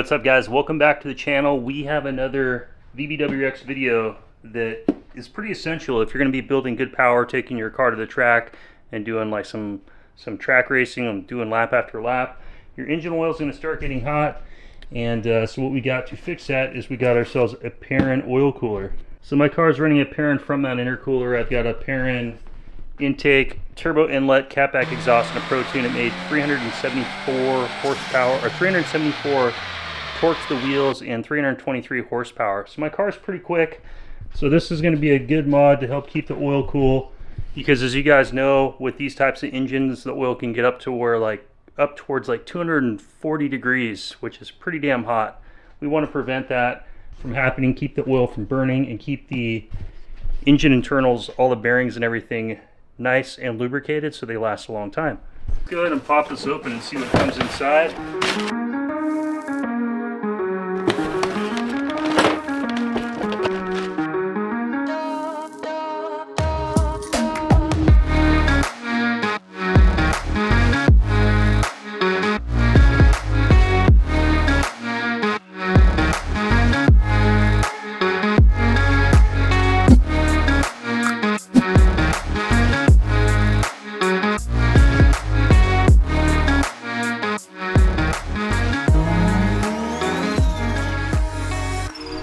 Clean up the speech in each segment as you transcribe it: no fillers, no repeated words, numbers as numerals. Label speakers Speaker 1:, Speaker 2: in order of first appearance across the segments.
Speaker 1: what's up guys? Welcome back to the channel. We have another VB WRX video that is pretty essential if you're going to be building good power, taking your car to the track and doing like some track racing and doing lap after lap. Your engine oil is going to start getting hot, and so what we got to fix that is we got ourselves a Perrin oil cooler. So my car is running a Perrin front mount intercooler. I've got a Perrin intake, turbo inlet, catback exhaust, and a Pro Tune. It made 374 horsepower, or 374 torque to the wheels, and 323 horsepower. So my car is pretty quick. So this is going to be a good mod to help keep the oil cool, because as you guys know, with these types of engines, the oil can get up to where up towards 240 degrees, which is pretty damn hot. We want to prevent that from happening, keep the oil from burning, and keep the engine internals, all the bearings and everything, nice and lubricated so they last a long time. Let's go ahead and pop this open and see what comes inside.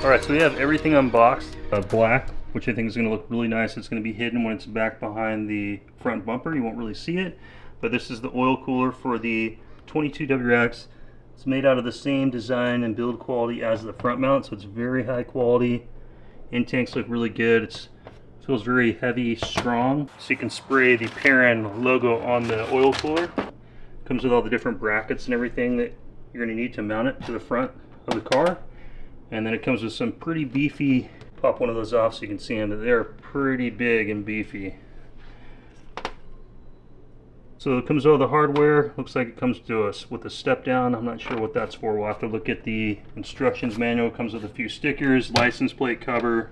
Speaker 1: Alright, so we have everything unboxed. Black, which I think is going to look really nice. It's going to be hidden when it's back behind the front bumper. You won't really see it. But this is the oil cooler for the 22 WRX. It's made out of the same design and build quality as the front mount, so it's very high quality. Intakes look really good. It feels very heavy, strong. So you can spray the Perrin logo on the oil cooler. Comes with all the different brackets and everything that you're going to need to mount it to the front of the car. And then it comes with some pretty beefy, pop one of those off so you can see them. They're pretty big and beefy. So it comes with all the hardware. Looks like it comes to us with a step down. I'm not sure what that's for. We'll have to look at the instructions manual. It comes with a few stickers, license plate cover,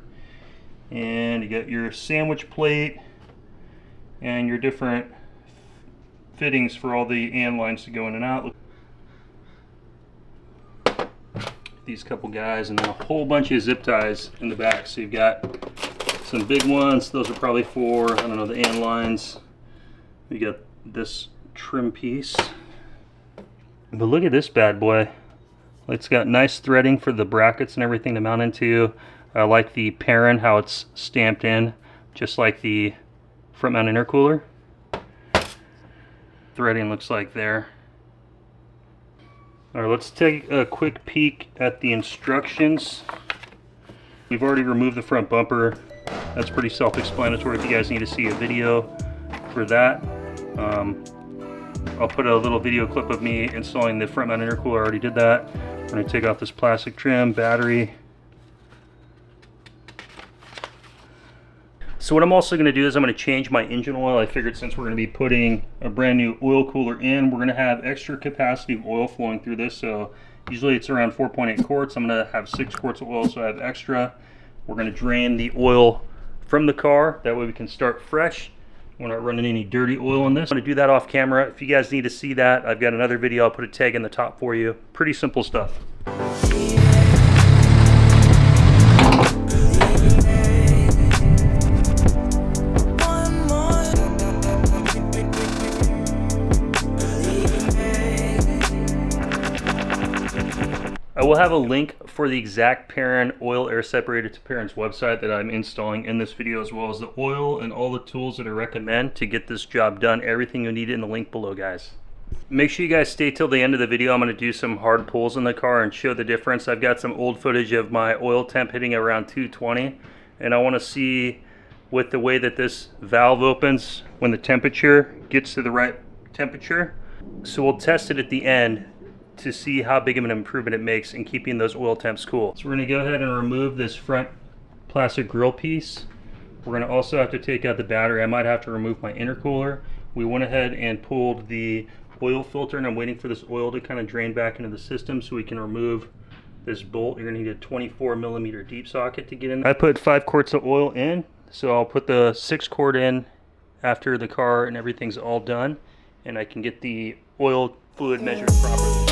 Speaker 1: and you got your sandwich plate and your different fittings for all the AN lines to go in and out. These couple guys, and then a whole bunch of zip ties in the back. So you've got some big ones. Those are probably for, I don't know, the AN lines. We got this trim piece. But look at this bad boy. It's got nice threading for the brackets and everything to mount into. I like the Perrin, how it's stamped in, just like the front mount intercooler. Threading looks like there. Alright, let's take a quick peek at the instructions. We've already removed the front bumper. That's pretty self-explanatory if you guys need to see a video for that. I'll put a little video clip of me installing the front mount intercooler. I already did that. I'm going to take off this plastic trim, battery. So what I'm also going to do is I'm going to change my engine oil. I figured since we're going to be putting a brand new oil cooler in, we're going to have extra capacity of oil flowing through this. So usually it's around 4.8 quarts. I'm going to have 6 quarts of oil, so I have extra. We're going to drain the oil from the car. That way we can start fresh. We're not running any dirty oil in this. I'm going to do that off camera. If you guys need to see that, I've got another video. I'll put a tag in the top for you. Pretty simple stuff. I will have a link for the exact Perrin oil air separator to Perrin's website that I'm installing in this video, as well as the oil and all the tools that I recommend to get this job done. Everything you need in the link below, guys. Make sure you guys stay till the end of the video. I'm going to do some hard pulls in the car and show the difference. I've got some old footage of my oil temp hitting around 220, and I want to see with the way that this valve opens when the temperature gets to the right temperature. So we'll test it at the end to see how big of an improvement it makes in keeping those oil temps cool. So we're going to go ahead and remove this front plastic grill piece. We're going to also have to take out the battery. I might have to remove my intercooler. We went ahead and pulled the oil filter, and I'm waiting for this oil to kind of drain back into the system so we can remove this bolt. You're going to need a 24mm deep socket to get in. I put 5 quarts of oil in, so I'll put the 6 quart in after the car and everything's all done, and I can get the oil fluid measured properly.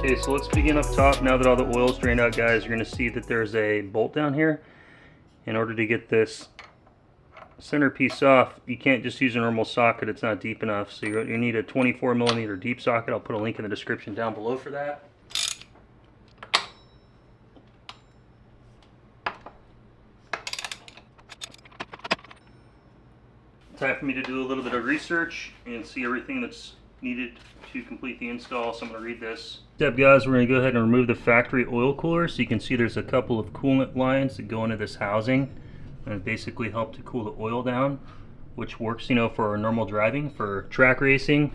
Speaker 1: Okay, so let's begin up top. Now that all the oil's drained out, guys, you're going to see that there's a bolt down here. In order to get this centerpiece off, you can't just use a normal socket, it's not deep enough. So you need a 24mm deep socket. I'll put a link in the description down below for that. Time for me to do a little bit of research and see everything that's needed to complete the install. So I'm going to read this. Step, guys, we're going to go ahead and remove the factory oil cooler. So you can see there's a couple of coolant lines that go into this housing and basically help to cool the oil down, which works, you know, for our normal driving. For track racing,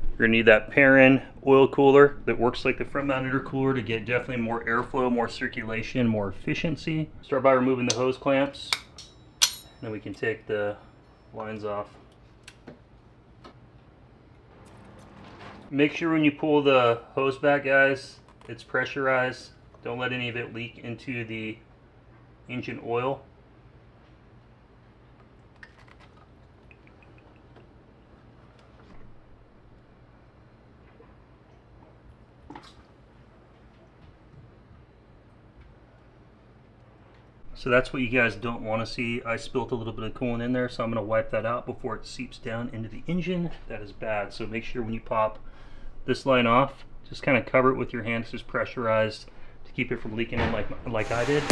Speaker 1: you're going to need that Perrin oil cooler that works like the front mount intercooler to get definitely more airflow, more circulation, more efficiency. Start by removing the hose clamps, then we can take the lines off. Make sure when you pull the hose back, guys, it's pressurized. Don't let any of it leak into the engine oil. So that's what you guys don't want to see. I spilled a little bit of coolant in there, so I'm going to wipe that out before it seeps down into the engine. That is bad. So make sure when you pop this line off, just kind of cover it with your hands, just pressurized to keep it from leaking in like I did.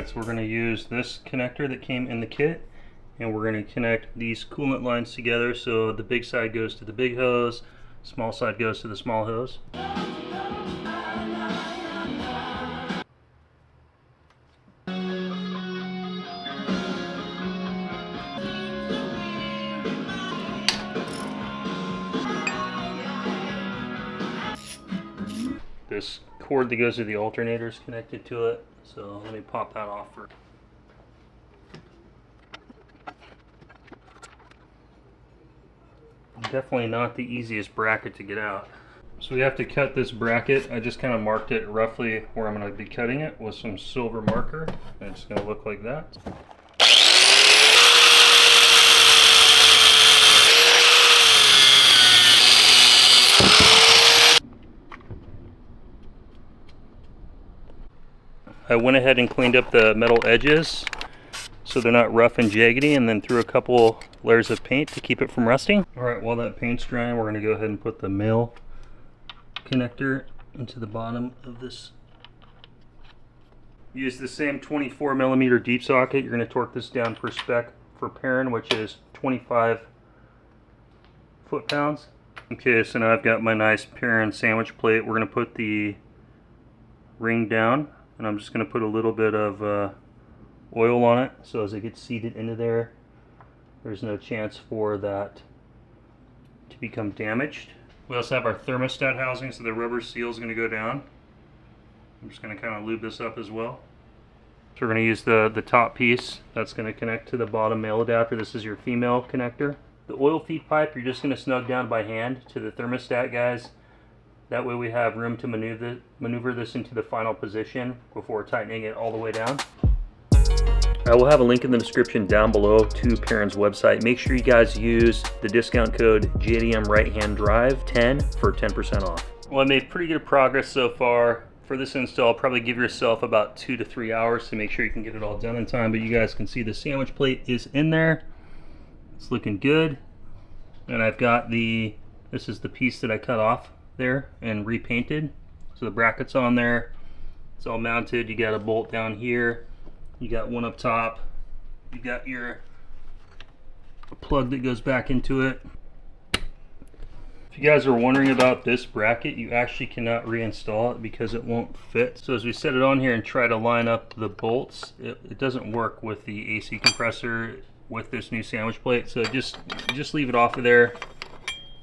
Speaker 1: So we're going to use this connector that came in the kit, and we're going to connect these coolant lines together so the big side goes to the big hose, small side goes to the small hose. This cord that goes to the alternator is connected to it, so let me pop that off first. Definitely not the easiest bracket to get out. So we have to cut this bracket. I just kind of marked it roughly where I'm going to be cutting it with some silver marker, and it's going to look like that. I went ahead and cleaned up the metal edges so they're not rough and jaggedy, and then threw a couple layers of paint to keep it from rusting. Alright, while that paint's drying, we're going to go ahead and put the male connector into the bottom of this. Use the same 24mm deep socket. You're going to torque this down per spec for Perrin, which is 25 foot-pounds. Okay, so now I've got my nice Perrin sandwich plate. We're going to put the ring down, and I'm just going to put a little bit of oil on it, so as it gets seated into there, there's no chance for that to become damaged. We also have our thermostat housing, so the rubber seal is going to go down. I'm just going to kind of lube this up as well. So we're going to use the top piece that's going to connect to the bottom male adapter. This is your female connector. The oil feed pipe, you're just going to snug down by hand to the thermostat, guys. That way we have room to maneuver this into the final position before tightening it all the way down. I will have a link in the description down below to Perrin's website. Make sure you guys use the discount code JDM Right Hand Drive 10 for 10% off. Well, I made pretty good progress so far. For this install, probably give yourself about 2 to 3 hours to make sure you can get it all done in time, but you guys can see the sandwich plate is in there. It's looking good. And I've got this is the piece that I cut off there and repainted. So the bracket's on there. It's all mounted. You got a bolt down here. You got one up top. You got your plug that goes back into it. If you guys are wondering about this bracket, you actually cannot reinstall it because it won't fit. So as we set it on here and try to line up the bolts, it doesn't work with the AC compressor with this new sandwich plate. So just leave it off of there.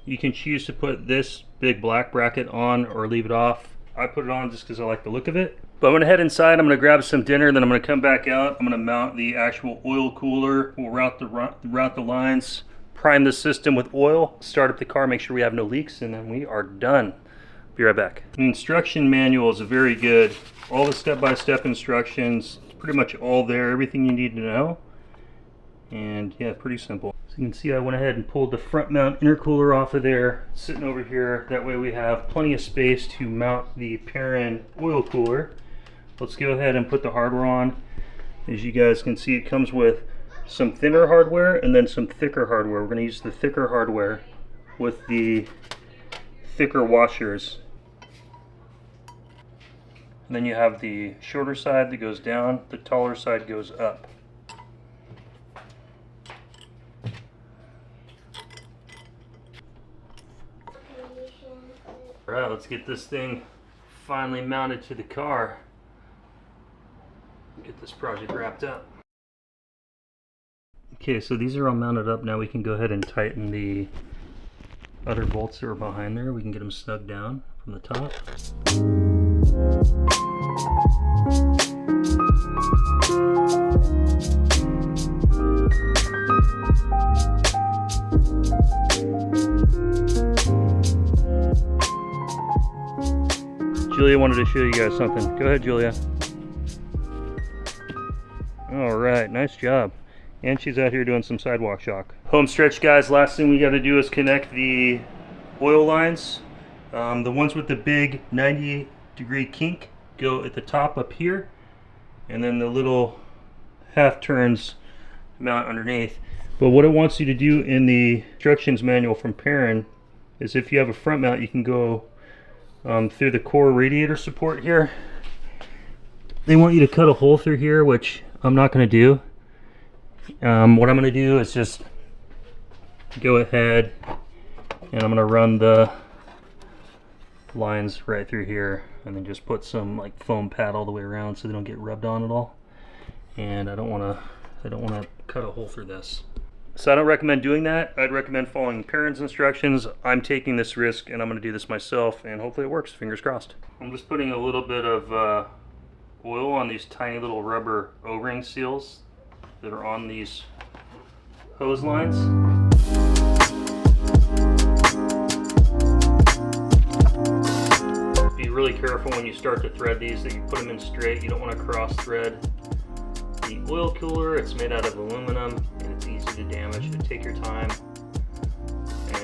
Speaker 1: You can choose to put this big black bracket on or leave it off. I put it on just because I like the look of it. But I'm going to head inside, I'm going to grab some dinner, then I'm going to come back out. I'm going to mount the actual oil cooler. We'll route the lines, prime the system with oil, start up the car, make sure we have no leaks, and then we are done. Be right back. The instruction manual is very good. All the step-by-step instructions, it's pretty much all there, everything you need to know. And yeah, pretty simple. So you can see I went ahead and pulled the front mount intercooler off of there, sitting over here. That way we have plenty of space to mount the Perrin oil cooler. Let's go ahead and put the hardware on. As you guys can see, it comes with some thinner hardware and then some thicker hardware. We're going to use the thicker hardware with the thicker washers. And then you have the shorter side that goes down, the taller side goes up. Alright, let's get this thing finally mounted to the car. Get this project wrapped up. Okay, so these are all mounted up. Now we can go ahead and tighten the other bolts that are behind there. We can get them snug down from the top. Julia wanted to show you guys something. Go ahead, Julia. Alright, nice job. And she's out here doing some sidewalk shock. Home stretch, guys. Last thing we got to do is connect the oil lines. The ones with the big 90-degree kink go at the top up here, and then the little half turns mount underneath. But what it wants you to do in the instructions manual from Perrin is, if you have a front mount, you can go through the core radiator support here. They want you to cut a hole through here, which I'm not going to do. What I'm going to do is just go ahead and I'm going to run the lines right through here, and then just put some like foam pad all the way around so they don't get rubbed on at all. And I don't want to cut a hole through this. So I don't recommend doing that. I'd recommend following Perrin's instructions. I'm taking this risk and I'm going to do this myself, and hopefully it works. Fingers crossed. I'm just putting a little bit of oil on these tiny little rubber O-ring seals that are on these hose lines. Be really careful when you start to thread these that you put them in straight. You don't want to cross thread the oil cooler. It's made out of aluminum and it's easy to damage, so take your time.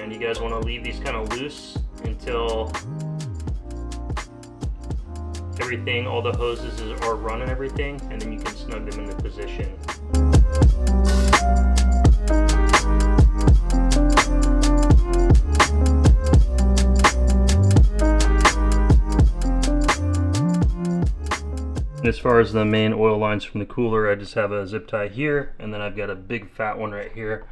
Speaker 1: And you guys want to leave these kind of loose until everything, all the hoses are running everything, and then you can snug them into position. As far as the main oil lines from the cooler, I just have a zip tie here, and then I've got a big fat one right here.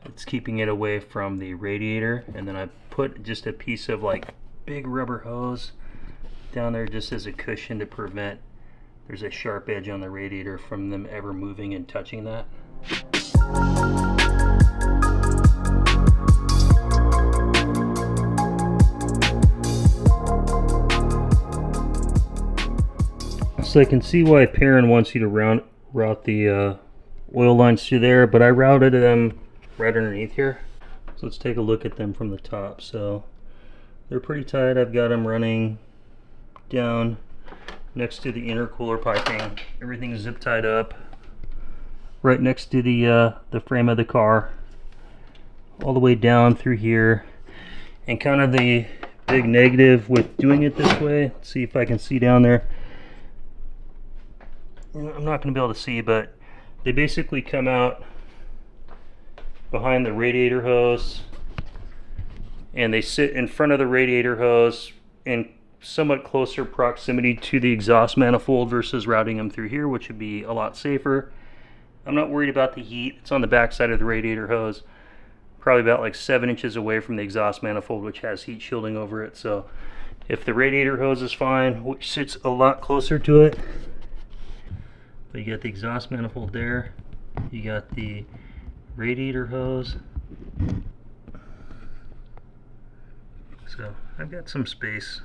Speaker 1: It's keeping it away from the radiator, and then I put just a piece of like big rubber hose down there just as a cushion to prevent there's a sharp edge on the radiator from them ever moving and touching that. So I can see why Perrin wants you to route the oil lines through there, but I routed them right underneath here. So let's take a look at them from the top. So they're pretty tight. I've got them running down next to the intercooler piping. Everything is zip tied up right next to the frame of the car, all the way down through here. And kind of the big negative with doing it this way, let's see if I can see down there. I'm not going to be able to see, but they basically come out behind the radiator hose, and they sit in front of the radiator hose in somewhat closer proximity to the exhaust manifold versus routing them through here, which would be a lot safer. I'm not worried about the heat. It's on the back side of the radiator hose, probably about like 7 inches away from the exhaust manifold, which has heat shielding over it. So if the radiator hose is fine, which sits a lot closer to it, but you got the exhaust manifold there, you got the radiator hose. So I've got some space.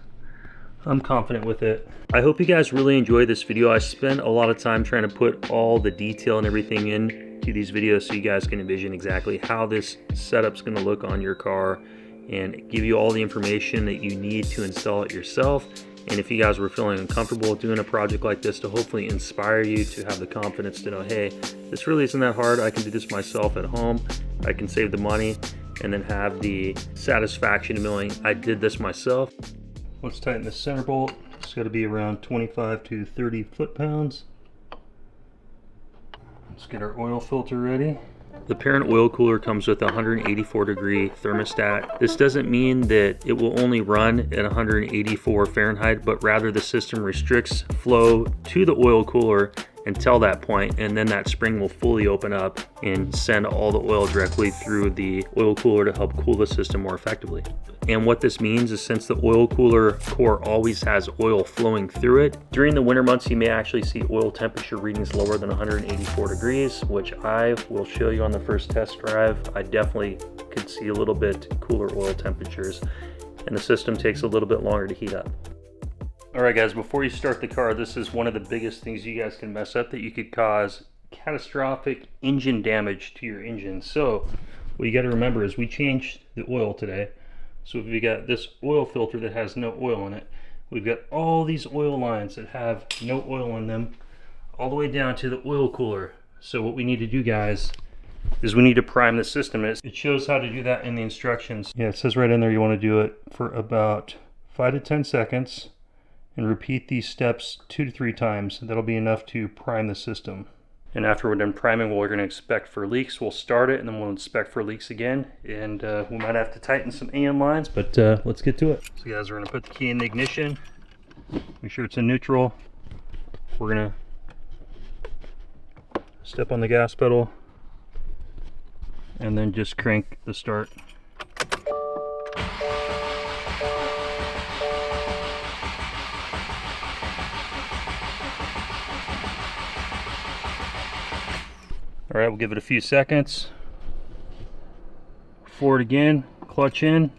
Speaker 1: I'm confident with it. I hope you guys really enjoyed this video. I spent a lot of time trying to put all the detail and everything into these videos so you guys can envision exactly how this setup's gonna look on your car and give you all the information that you need to install it yourself. And if you guys were feeling uncomfortable doing a project like this, to hopefully inspire you to have the confidence to know, hey, this really isn't that hard. I can do this myself at home. I can save the money and then have the satisfaction of knowing I did this myself. Let's tighten the center bolt. It's got to be around 25 to 30 foot-pounds. Let's get our oil filter ready. The Perrin oil cooler comes with a 184-degree thermostat. This doesn't mean that it will only run at 184 Fahrenheit, but rather the system restricts flow to the oil cooler until that point, and then that spring will fully open up and send all the oil directly through the oil cooler to help cool the system more effectively. And what this means is, since the oil cooler core always has oil flowing through it, during the winter months you may actually see oil temperature readings lower than 184 degrees, which I will show you on the first test drive. I definitely could see a little bit cooler oil temperatures, and the system takes a little bit longer to heat up. Alright guys, before you start the car, this is one of the biggest things you guys can mess up, that you could cause catastrophic engine damage to your engine. So what you got to remember is we changed the oil today. So we got this oil filter that has no oil in it. We've got all these oil lines that have no oil in them, all the way down to the oil cooler. So what we need to do, guys, is we need to prime the system. It shows how to do that in the instructions. Yeah, it says right in there you want to do it for about 5 to 10 seconds. And repeat these steps 2 to 3 times. That'll be enough to prime the system. And after we're done priming, we're going to inspect for leaks. We'll start it and then we'll inspect for leaks again. And we might have to tighten some AM lines, but let's get to it. So guys, we're going to put the key in the ignition. Make sure it's in neutral. We're going to step on the gas pedal and then just crank the start. All right, we'll give it a few seconds. Forward again, clutch in.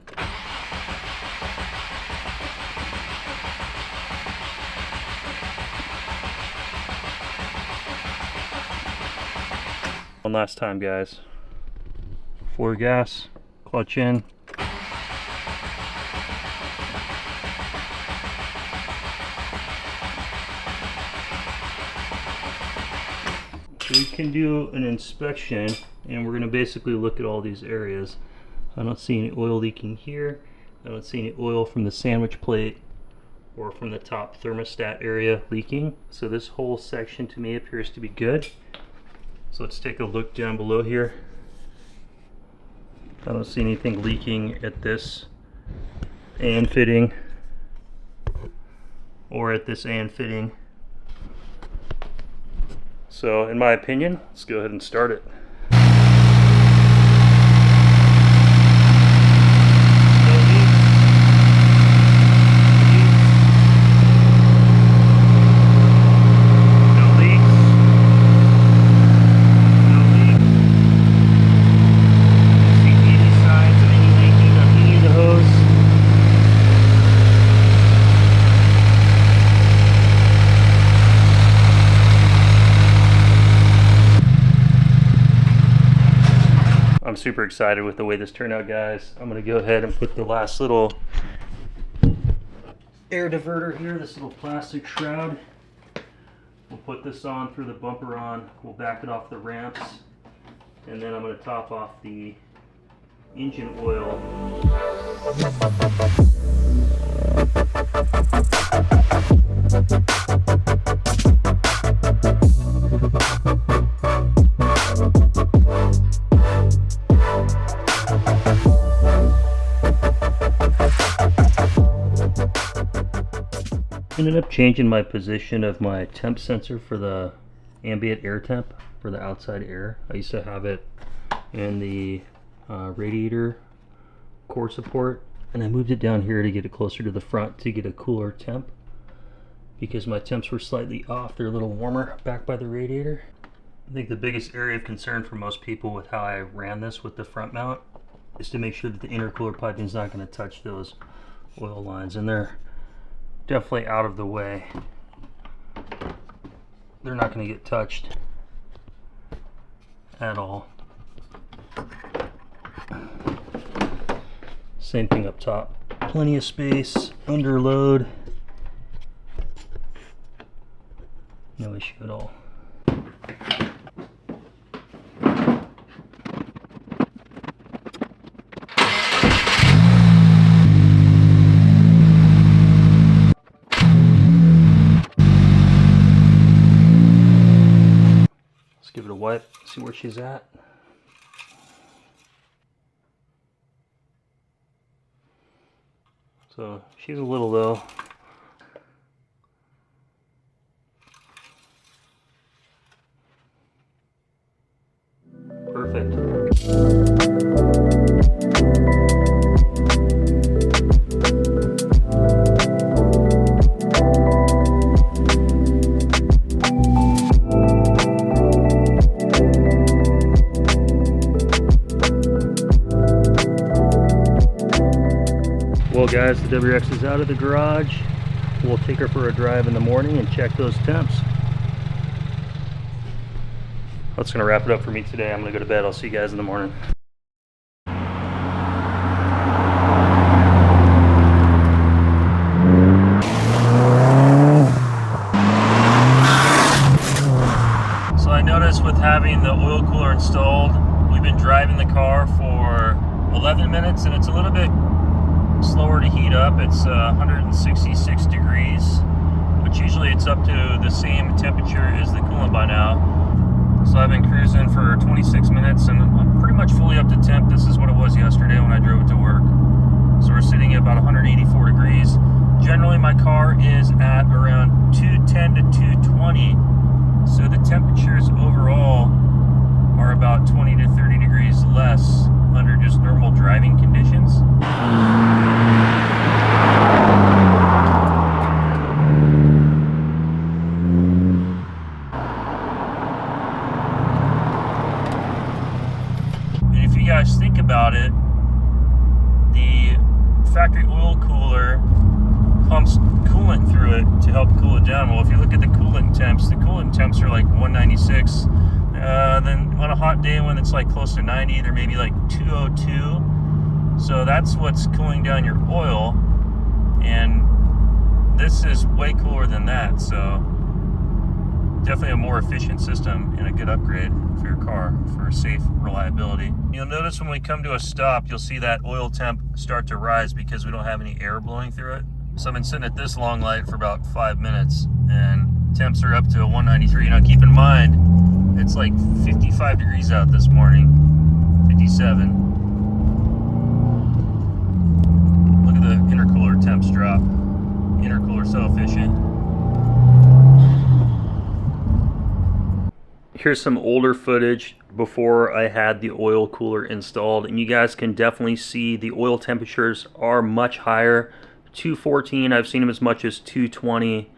Speaker 1: One last time, guys. Forward gas, clutch in. We can do an inspection, and we're going to basically look at all these areas. I don't see any oil leaking here. I don't see any oil from the sandwich plate or from the top thermostat area leaking. So this whole section to me appears to be good. So let's take a look down below here. I don't see anything leaking at this AN fitting or at this AN fitting. So in my opinion, let's go ahead and start it. Super excited with the way this turned out, guys. I'm gonna go ahead and put the last little air diverter here, this little plastic shroud. We'll put this on, through the bumper on, we'll back it off the ramps, and then I'm gonna top off the engine oil. Ended up changing my position of my temp sensor for the ambient air temp for the outside air. I used to have it in the radiator core support, and I moved it down here to get it closer to the front to get a cooler temp, because my temps were slightly off. They're a little warmer back by the radiator. I think the biggest area of concern for most people with how I ran this with the front mount is to make sure that the intercooler piping is not going to touch those oil lines, and they're definitely out of the way. They're not going to get touched at all. Same thing up top. Plenty of space, under load. No issue at all. Let's give it a wipe, see where she's at. So she's a little low. Perfect. Well guys, the WRX is out of the garage. We'll take her for a drive in the morning and check those temps. That's going to wrap it up for me today. I'm going to go to bed. I'll see you guys in the morning. So I noticed with having the oil cooler installed, we've been driving the car for 11 minutes and it's a little bit slower to heat up. It's 166 degrees, which usually it's up to the same temperature as the coolant by now. So I've been cruising for 26 minutes and I'm pretty much fully up to temp. This is what it was yesterday when I drove it to work. So we're sitting at about 184 degrees. Generally my car is at around 210 to 220. So the temperatures overall are about 20 to 30 degrees less under just normal driving conditions. And if you guys think about it, the factory oil cooler pumps coolant through it to help cool it down. Well, if you look at the coolant temps are like 196. Then on a hot day when it's like close to 90, they're maybe like 202. So that's what's cooling down your oil. And this is way cooler than that. So definitely a more efficient system and a good upgrade for your car for safe reliability. You'll notice when we come to a stop, you'll see that oil temp start to rise because we don't have any air blowing through it. So I've been sitting at this long light for about 5 minutes and temps are up to 193. Now keep in mind, it's like 55 degrees out this morning, 57. Look at the intercooler temps drop. Intercooler so efficient. Here's some older footage before I had the oil cooler installed, and you guys can definitely see the oil temperatures are much higher. 214, I've seen them as much as 220.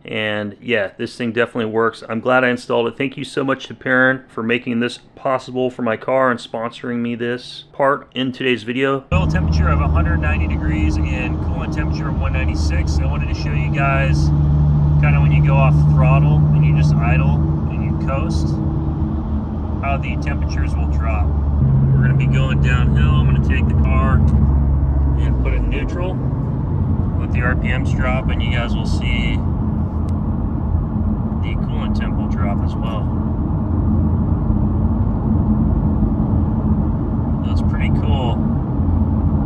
Speaker 1: And yeah, this thing definitely works. I'm glad I installed it. Thank you so much to Perrin for making this possible for my car and sponsoring me this part in today's video. Oil temperature of 190 degrees and coolant temperature of 196. I wanted to show you guys kind of when you go off throttle and you just idle and you coast, how the temperatures will drop. We're going to be going downhill. I'm going to take the car and put it in neutral. Let the RPMs drop and you guys will see the coolant temp will drop as well. That's pretty cool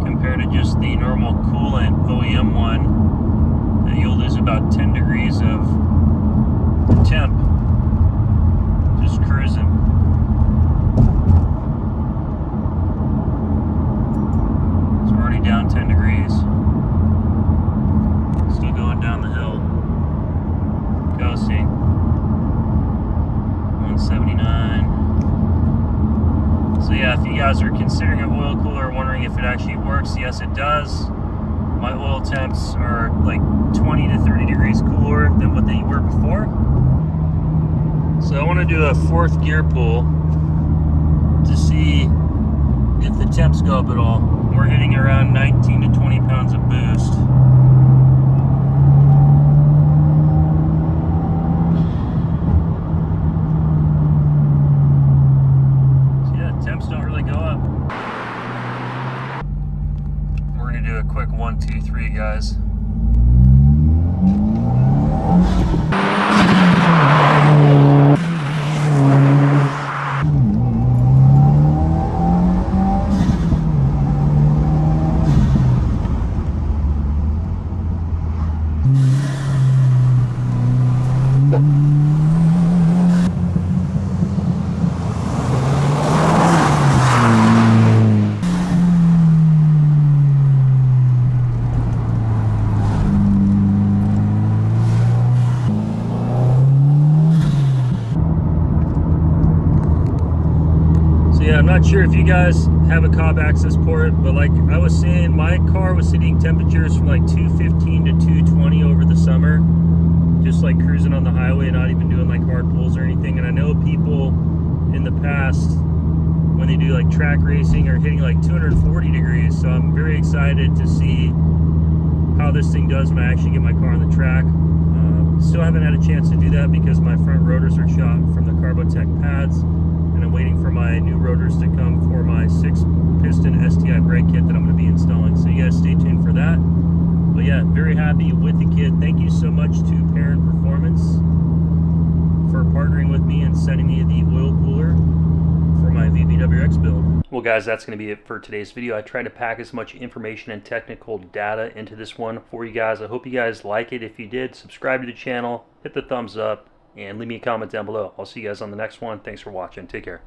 Speaker 1: compared to just the normal coolant OEM one that you'll lose about 10 degrees of the temp just cruising. It's already down 10 degrees. Still going down the hill. Coasting. 179. So yeah, if you guys are considering an oil cooler, wondering if it actually works, yes it does. My oil temps are like 20 to 30 degrees cooler than what they were before. So I want to do a fourth gear pull to see if the temps go up at all. We're hitting around 19 to 20 pounds of boost. Temps don't really go up. day 3, guys. Yeah, I'm not sure if you guys have a cob access port, but like I was saying, my car was hitting temperatures from like 215 to 220 over the summer, just like cruising on the highway, not even doing like hard pulls or anything. And I know people in the past, when they do like track racing, are hitting like 240 degrees. So I'm very excited to see how this thing does when I actually get my car on the track. Still haven't had a chance to do that because my front rotors are shot from the Carbotech pads, and I'm waiting for my new rotors to come for my 6-piston STI brake kit that I'm going to be installing. So you guys stay tuned for that. But yeah, very happy with the kit. Thank you so much to Perrin Performance for partnering with me and sending me the oil cooler for my VB WRX build. Well guys, that's going to be it for today's video. I tried to pack as much information and technical data into this one for you guys. I hope you guys like it. If you did, subscribe to the channel, hit the thumbs up, and leave me a comment down below. I'll see you guys on the next one. Thanks for watching. Take care.